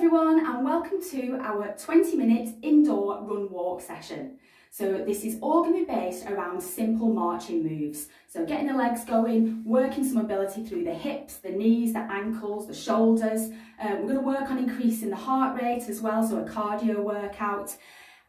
everyone, and welcome to our 20-minute indoor run walk session. So this is all going to be based around simple marching moves. So getting the legs going, working some mobility through the hips, the knees, the ankles, the shoulders. We're going to work on increasing the heart rate as well, so a cardio workout.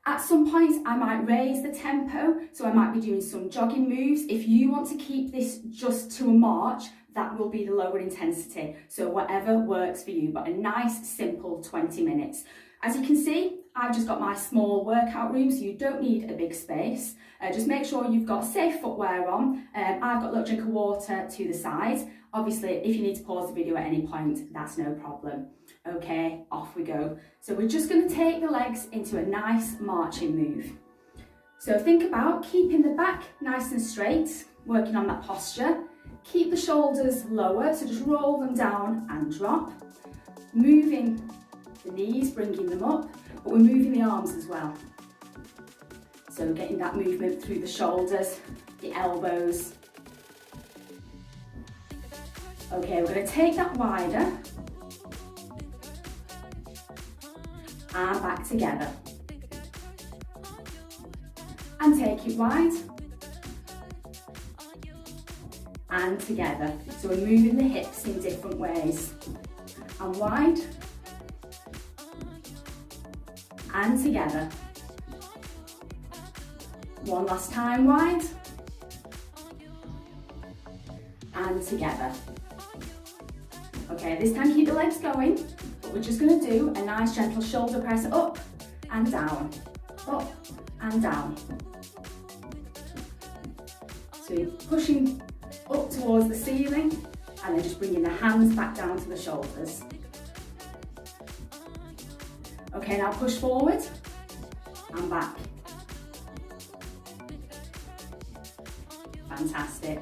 At some points I might raise the tempo, so I might be doing some jogging moves. If you want to keep this just to a march, that will be the lower intensity. So whatever works for you, but a nice simple 20 minutes. As you can see, I've just got my small workout room, so you don't need a big space. Just make sure you've got safe footwear on. I've got a little drink of water to the side. Obviously, if you need to pause the video at any point, that's no problem. Okay, off we go. So we're just going to take the legs into a nice marching move. So think about keeping the back nice and straight, working on that posture. Keep the shoulders lower, so just roll them down and drop. Moving the knees, bringing them up, but we're moving the arms as well. So getting that movement through the shoulders, the elbows. Okay, we're going to take that wider and back together. And take it wide and together. So we're moving the hips in different ways. And wide and together. One last time, wide and together. Okay, this time keep the legs going, but we're just going to do a nice gentle shoulder press up and down, up and down. So you're pushing up towards the ceiling and then just bringing the hands back down to the shoulders. Okay, now push forward and back. Fantastic.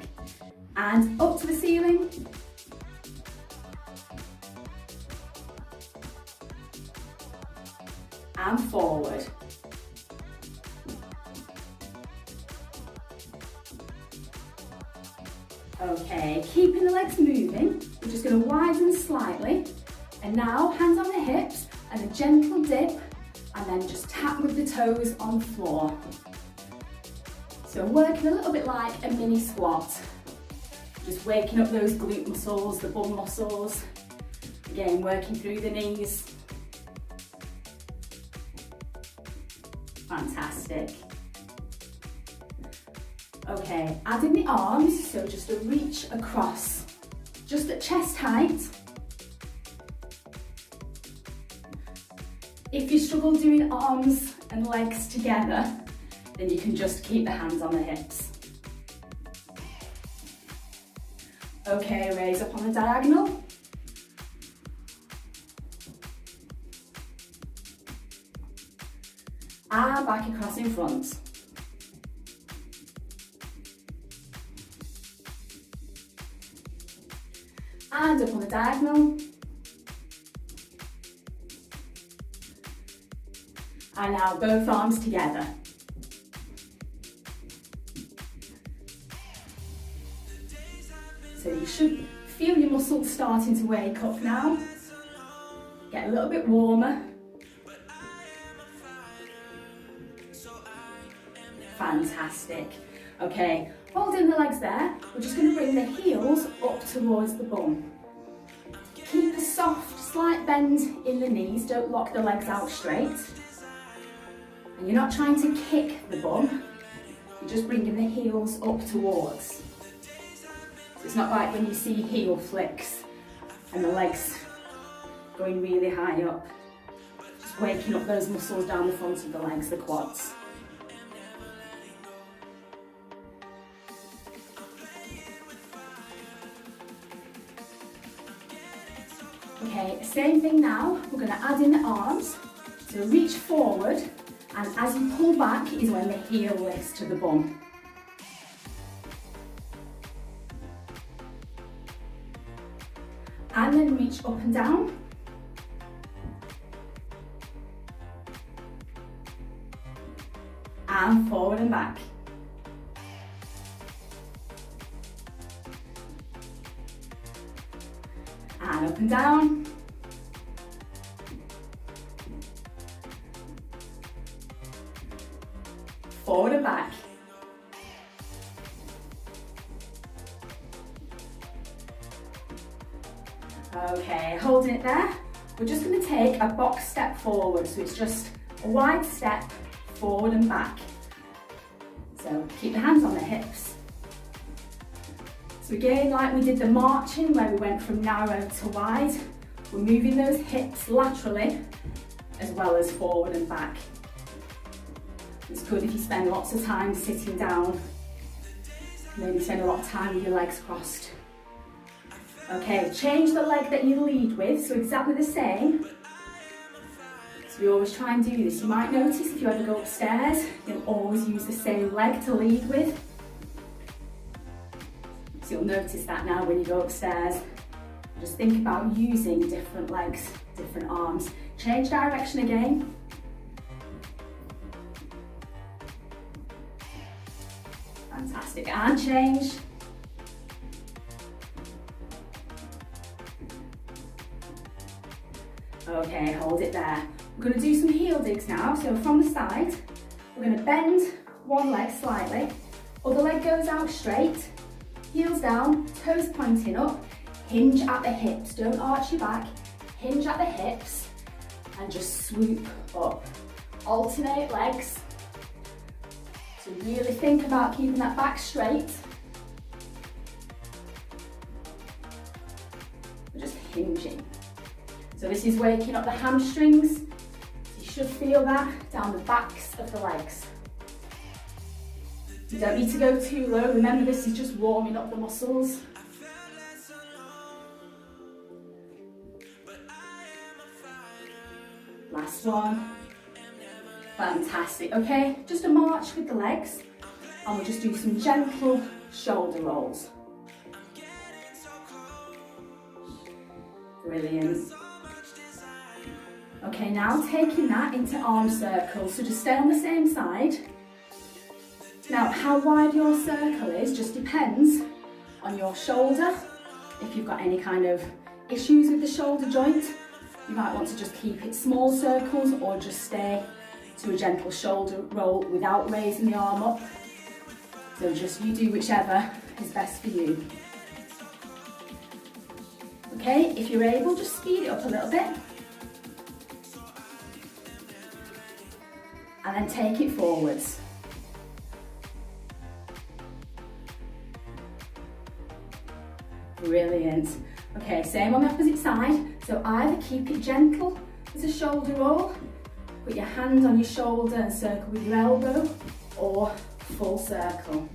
And up to the ceiling. And forward. Okay, keeping the legs moving, we're just going to widen slightly, and now hands on the hips and a gentle dip, and then just tap with the toes on the floor. So working a little bit like a mini squat, just waking up those glute muscles, the bum muscles, again working through the knees. Fantastic. Okay, adding the arms, so just a reach across, just at chest height. If you struggle doing arms and legs together, then you can just keep the hands on the hips. Okay, raise up on the diagonal. And back across in front. And up on the diagonal. And now both arms together. So you should feel your muscles starting to wake up now. Get a little bit warmer. Fantastic. Okay, holding the legs there, we're just going to bring the heels up towards the bum. Keep a soft, slight bend in the knees, don't lock the legs out straight. And you're not trying to kick the bum, you're just bringing the heels up towards. So it's not like when you see heel flicks and the legs going really high up. Just waking up those muscles down the front of the legs, the quads. Okay, same thing now, we're going to add in the arms. So reach forward, and as you pull back is when the heel lifts to the bum. And then reach up and down. And forward and back. And up and down. forward and back. Okay, holding it there. We're just going to take a box step forward, so it's just a wide step forward and back. So keep the hands on the hips. So again, like we did the marching where we went from narrow to wide, we're moving those hips laterally as well as forward and back. It's good if you spend lots of time sitting down, maybe spend a lot of time with your legs crossed. Okay, change the leg that you lead with, so exactly the same. So we always try and do this. You might notice if you ever go upstairs, you'll always use the same leg to lead with. So you'll notice that now when you go upstairs. Just think about using different legs, different arms. Change direction again. Fantastic, and change. Okay, hold it there. We're going to do some heel digs now. So from the side, we're going to bend one leg slightly, other leg goes out straight, heels down, toes pointing up, hinge at the hips, don't arch your back, hinge at the hips, and just swoop up. Alternate legs. So really think about keeping that back straight. We're just hinging. So this is waking up the hamstrings. You should feel that down the backs of the legs. You don't need to go too low. Remember, this is just warming up the muscles. Last one. Fantastic. Okay, just a march with the legs, and we'll just do some gentle shoulder rolls. Brilliant. Okay, now taking that into arm circles, so just stay on the same side. Now, how wide your circle is just depends on your shoulder. If you've got any kind of issues with the shoulder joint, you might want to just keep it small circles or just stay to a gentle shoulder roll without raising the arm up. So just you do whichever is best for you. Okay, if you're able, just speed it up a little bit. And then take it forwards. Brilliant. Okay, same on the opposite side. So either keep it gentle as a shoulder roll, put your hand on your shoulder and circle with your elbow, or full circle.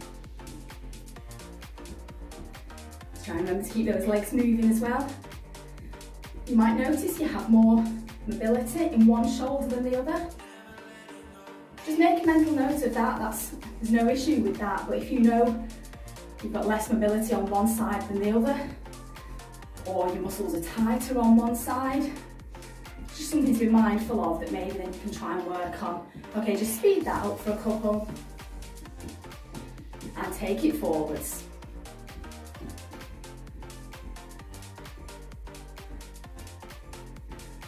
Just try and remember to keep those legs moving as well. You might notice you have more mobility in one shoulder than the other. Just make a mental note of that. There's no issue with that, but if you know you've got less mobility on one side than the other, or your muscles are tighter on one side, it's just something to be mindful of that maybe then you can try and work on. Okay, just speed that up for a couple and take it forwards.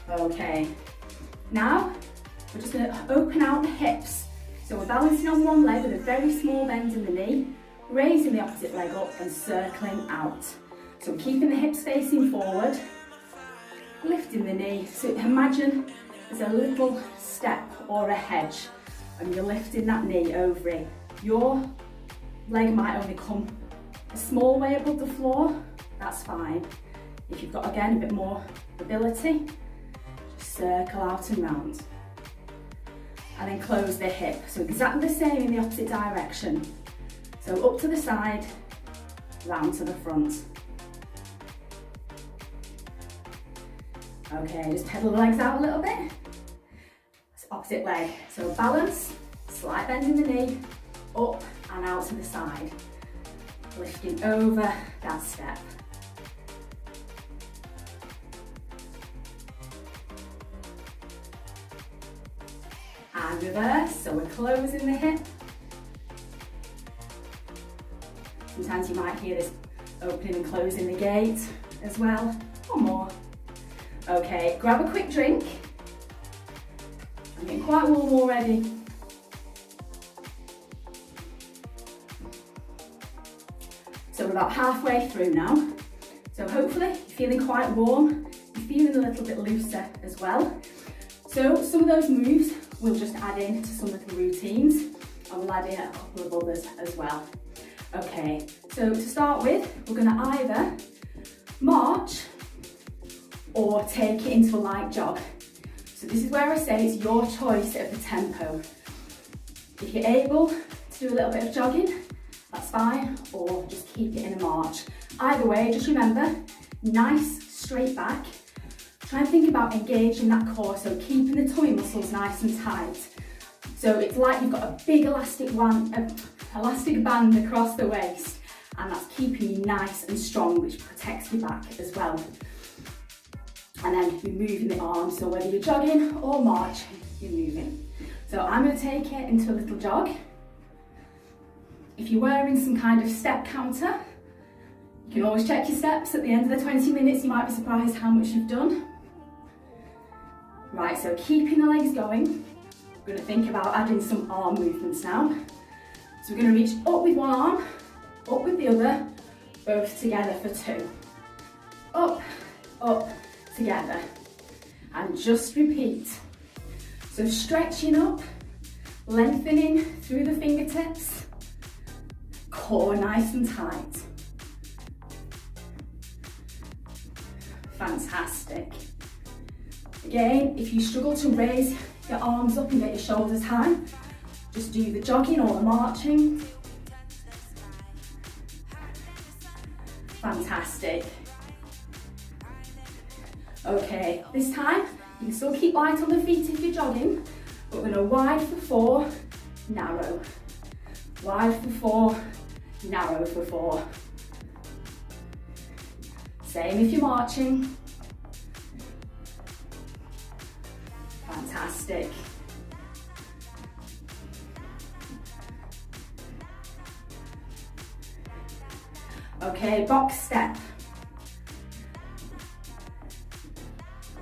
Okay, now we're just going to open out the hips. So we're balancing on one leg with a very small bend in the knee, raising the opposite leg up and circling out. So we're keeping the hips facing forward, lifting the knee. So imagine there's a little step or a hedge and you're lifting that knee over it. Your leg might only come a small way above the floor, that's fine. If you've got, again, a bit more mobility, just circle out and round. And then close the hip. So exactly the same in the opposite direction. So up to the side, round to the front. Okay, just pedal the legs out a little bit. It's opposite leg. So balance, slight bend in the knee, up and out to the side. Lifting over that step. And reverse, so we're closing the hip. Sometimes you might hear this opening and closing the gate as well. One more. Okay, grab a quick drink. I'm getting quite warm already. about halfway through now. So hopefully you're feeling quite warm, you're feeling a little bit looser as well. So some of those moves we'll just add in to some of the routines, and we'll add in a couple of others as well. Okay, so to start with, we're going to either march or take it into a light jog. So this is where I say it's your choice of the tempo. If you're able to do a little bit of jogging, that's fine, or just keep it in a march. Either way, just remember, nice straight back. Try and think about engaging that core, so keeping the tummy muscles nice and tight. So it's like you've got a big elastic band across the waist, and that's keeping you nice and strong, which protects your back as well. And then you're moving the arms, so whether you're jogging or marching, you're moving. So I'm going to take it into a little jog. If you're wearing some kind of step counter, you can always check your steps at the end of the 20 minutes. You might be surprised how much you've done. Right, so keeping the legs going, we're going to think about adding some arm movements now. So we're going to reach up with one arm, up with the other, both together for 2. Up, up, together. And just repeat. So stretching up, lengthening through the fingertips, core nice and tight. Fantastic. Again, if you struggle to raise your arms up and get your shoulders high, just do the jogging or the marching. Fantastic. Okay, this time you can still keep light on the feet if you're jogging, but we're going to wide for 4, narrow. Wide for 4, narrow for 4. Same if you're marching. Fantastic. Okay, box step.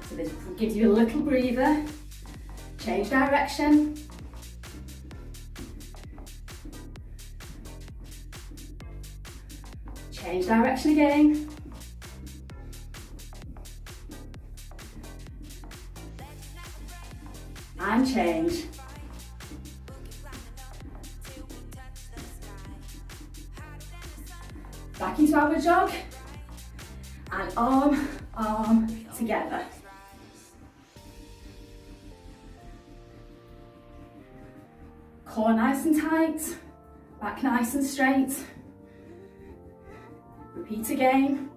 So this gives you a little breather. Change direction. Change direction again. And change. Back into our jog. And arm together. Core nice and tight. Back nice and straight. Repeat again.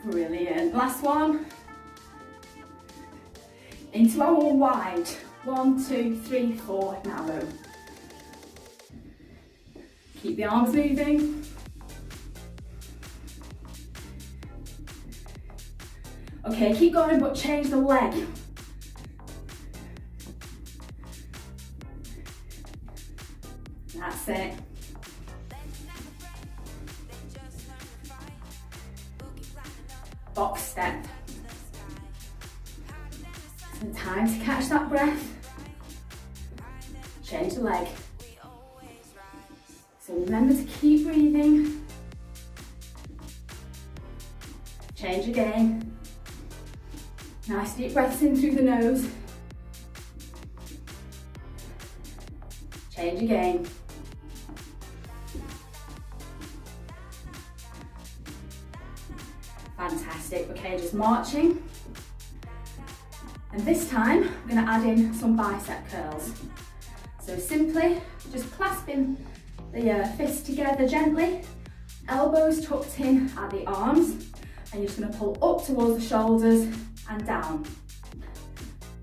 Brilliant. Last one. Into our wide. 1, 2, 3, 4, narrow. Keep the arms moving. Okay, keep going, but change the leg. That's it. Box step. So time to catch that breath. Change the leg. So remember to keep breathing. Change again. Nice deep breaths in through the nose. Change again. Fantastic. Okay, just marching. And this time, I'm going to add in some bicep curls. So simply, just clasping the fists together gently, elbows tucked in at the arms, and you're just going to pull up towards the shoulders and down.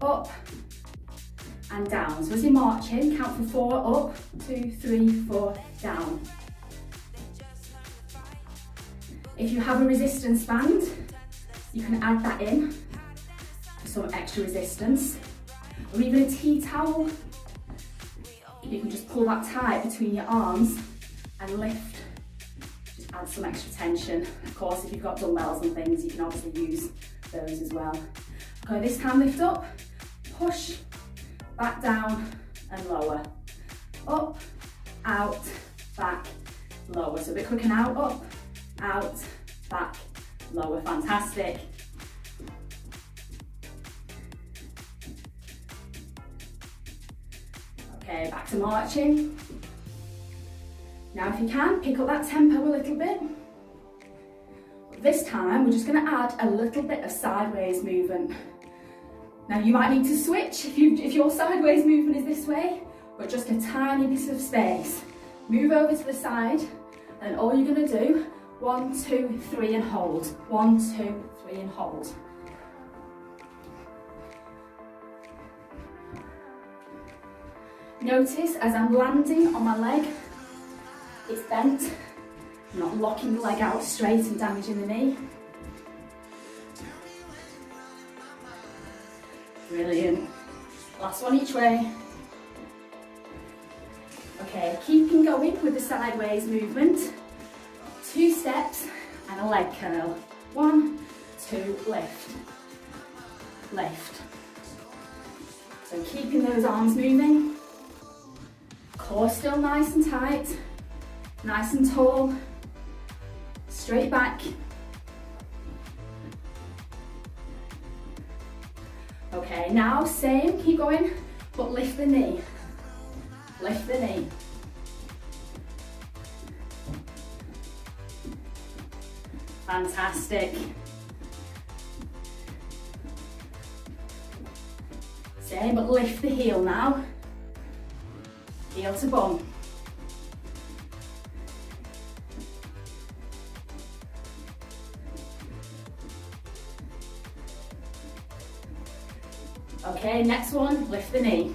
Up and down. So as you're marching, count for 4, up, 2, 3, 4, down. If you have a resistance band, you can add that in for some extra resistance. Or even a tea towel. You can just pull that tight between your arms and lift. Just add some extra tension. Of course, if you've got dumbbells and things, you can obviously use those as well. Okay, this time lift up, push, back down and lower. Up, out, back, lower. So a bit quicker now, up, out, back, lower. Fantastic. Okay, back to marching. Now if you can, pick up that tempo a little bit. This time we're just going to add a little bit of sideways movement. Now you might need to switch if your sideways movement is this way, but just a tiny bit of space. Move over to the side, and all you're going to do, 1, 2, 3 and hold. 1, 2, 3 and hold. Notice as I'm landing on my leg, it's bent. I'm not locking the leg out straight and damaging the knee. Brilliant. Last one each way. Okay, keeping going with the sideways movement. 2 steps and a leg curl. 1, 2, lift. Lift. So keeping those arms moving. Core still nice and tight. Nice and tall. Straight back. Okay, now same, keep going, but lift the knee. Lift the knee. Fantastic. Same, but lift the heel now. Heel to bum. Okay, next one, lift the knee.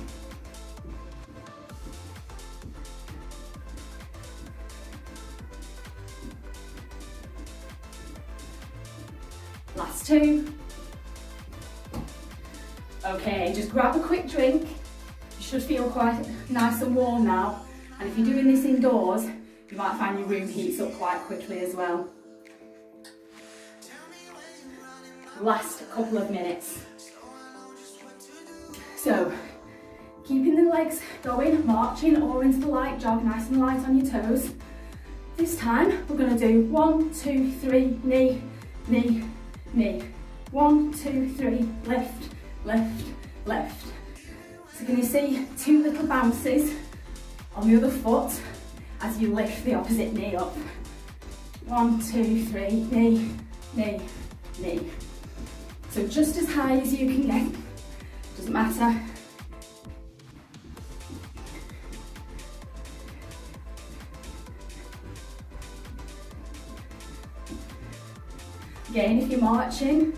Last 2. Okay, just grab a quick drink. You should feel quite nice and warm now. And if you're doing this indoors, you might find your room heats up quite quickly as well. Last couple of minutes. So, keeping the legs going, marching or into the light jog, nice and light on your toes. This time, we're going to do 1, 2, 3, knee, knee, knee. 1, 2, 3, lift, lift, lift. So can you see 2 little bounces on the other foot as you lift the opposite knee up. 1, 2, 3, knee, knee, knee. So just as high as you can get. Doesn't matter. Again, if you're marching,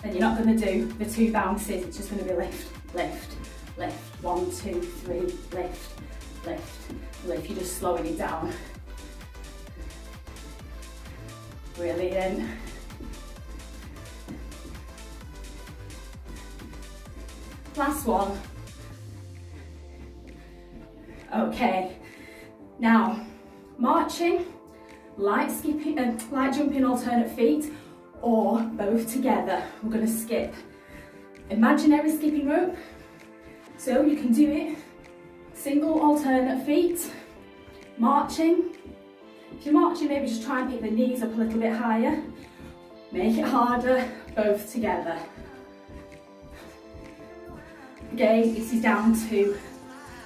then you're not going to do the 2 bounces, it's just going to be lift, lift, lift. 1, 2, 3, lift, lift, lift. You're just slowing it down. Brilliant. Last one. Okay, now marching, light skipping, light jumping alternate feet, or both together. We're going to skip. Imaginary skipping rope. So you can do it single alternate feet, marching. If you're marching, maybe just try and pick the knees up a little bit higher. Make it harder, both together. Again, this is down to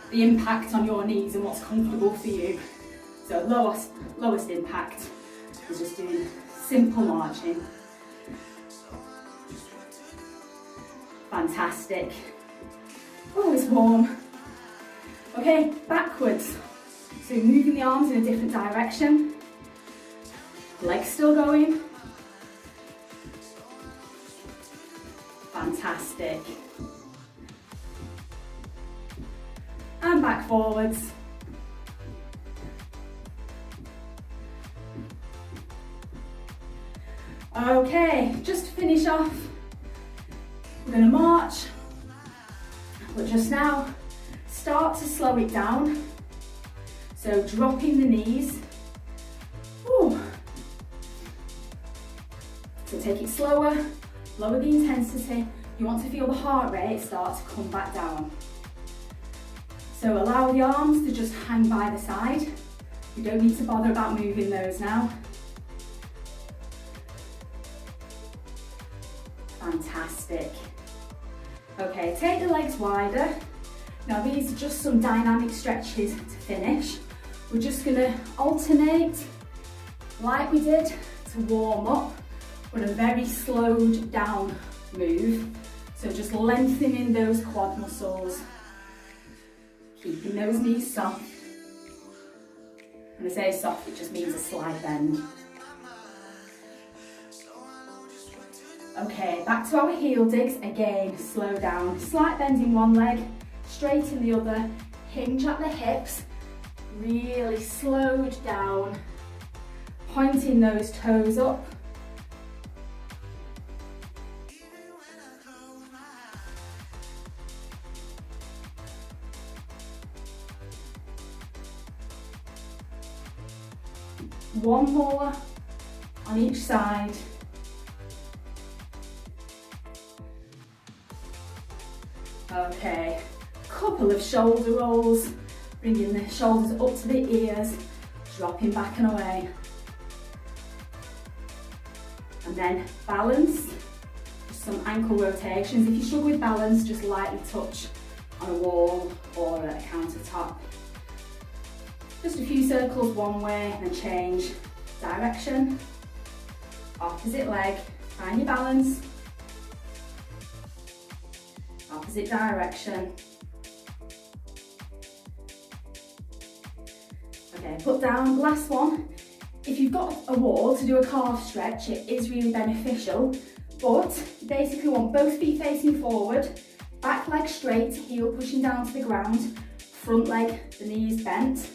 the impact on your knees and what's comfortable for you. So lowest impact is just doing simple marching. Fantastic. Oh, it's warm. Okay, backwards. So moving the arms in a different direction. Legs still going. Fantastic. And back forwards. Okay, just to finish off, we're going to march, but just now start to slow it down. So dropping the knees. Ooh. So take it slower, lower the intensity, you want to feel the heart rate start to come back down. So allow the arms to just hang by the side. You don't need to bother about moving those now. Fantastic. Okay, take the legs wider. Now these are just some dynamic stretches to finish. We're just going to alternate like we did to warm up, but a very slowed down move. So just lengthening those quad muscles, keeping those knees soft. When I say soft, it just means a slight bend. Okay, back to our heel digs. Again, slow down. Slight bend in one leg, straight in the other. Hinge at the hips. Really slowed down. Pointing those toes up. One more on each side. Okay, couple of shoulder rolls, bringing the shoulders up to the ears, dropping back and away. And then balance, just some ankle rotations. If you struggle with balance, just lightly touch on a wall or a countertop. Just a few circles one way and then change direction. Opposite leg, find your balance. Opposite direction. Okay, put down, last one. If you've got a wall to do a calf stretch, it is really beneficial, but you basically want both feet facing forward, back leg straight, heel pushing down to the ground, front leg, the knees bent.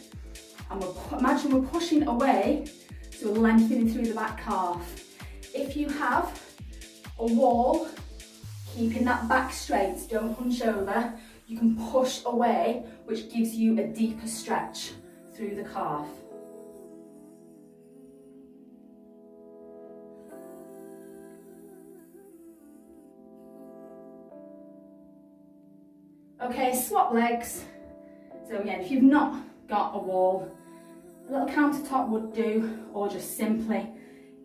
And imagine we're pushing away, so we're lengthening through the back calf. If you have a wall, keeping that back straight, don't hunch over, you can push away, which gives you a deeper stretch through the calf. Okay, swap legs. So again, if you've not got a wall, a little countertop would do, or just simply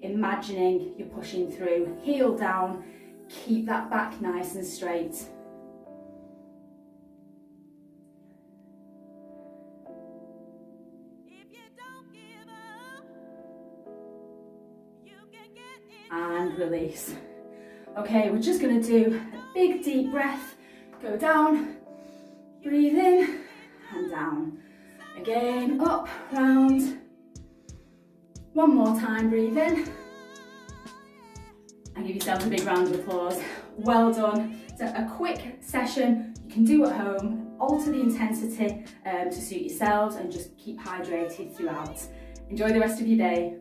imagining you're pushing through, heel down, keep that back nice and straight. And release. Okay, we're just going to do a big deep breath, go down, breathe in and down. Again, up, round. One more time, breathe in. And give yourselves a big round of applause. Well done. So a quick session you can do at home, alter the intensity to suit yourselves and just keep hydrated throughout. Enjoy the rest of your day.